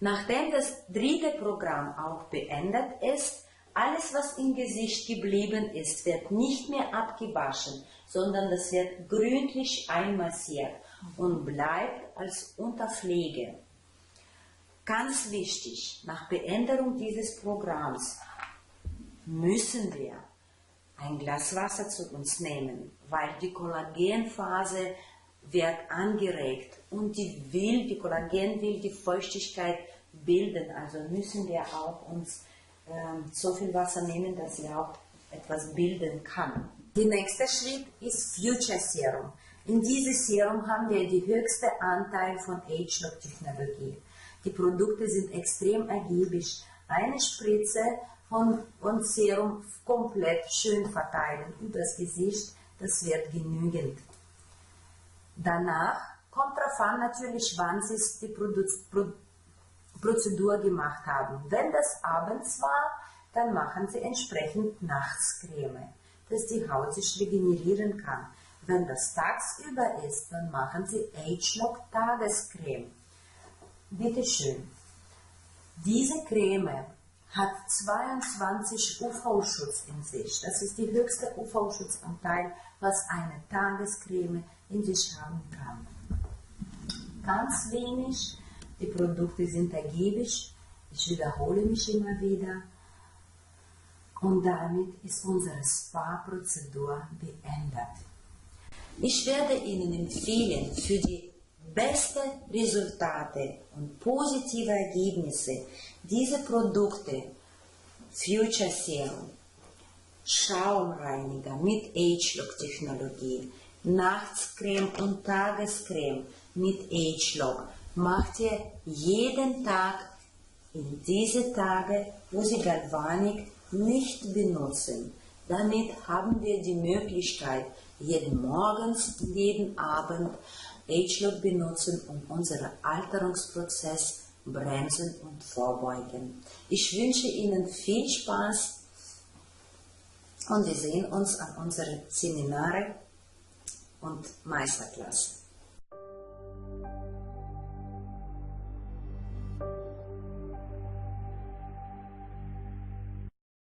Nachdem das dritte Programm auch beendet ist, alles, was im Gesicht geblieben ist, wird nicht mehr abgewaschen, sondern das wird gründlich einmassiert und bleibt als Unterpflege. Ganz wichtig, nach Beendigung dieses Programms müssen wir ein Glas Wasser zu uns nehmen, weil die Kollagenphase wird angeregt und die Kollagen will die Feuchtigkeit bilden, also müssen wir auch uns so viel Wasser nehmen, dass sie auch etwas bilden kann. Der nächste Schritt ist Future Serum. In diesem Serum haben wir den höchsten Anteil von Age-Lock-Technologie. Die Produkte sind extrem ergiebig. Eine Spritze von Serum komplett schön verteilen über das Gesicht, das wird genügend. Danach kommt darauf an natürlich, wann Sie die Prozedur gemacht haben. Wenn das abends war, dann machen Sie entsprechend Nachtscreme, dass die Haut sich regenerieren kann. Wenn das tagsüber ist, dann machen Sie Age-Lock Tagescreme. Bitte schön. Diese Creme hat 22 UV-Schutz in sich. Das ist der höchste UV-Schutzanteil, was eine Tagescreme in sich haben kann. Ganz wenig. Die Produkte sind ergiebig, ich wiederhole mich immer wieder und damit ist unsere Spa-Prozedur beendet. Ich werde Ihnen empfehlen, für die besten Resultate und positive Ergebnisse diese Produkte Future Serum, Schaumreiniger mit Age-Lock-Technologie, Nachtscreme und Tagescreme mit Age-Lock macht ihr jeden Tag in diese Tage, wo Sie Galvanik nicht benutzen. Damit haben wir die Möglichkeit, jeden Morgens und jeden Abend Age-Lock benutzen und unseren Alterungsprozess bremsen und vorbeugen. Ich wünsche Ihnen viel Spaß und wir sehen uns an unseren Seminare und Meisterklassen.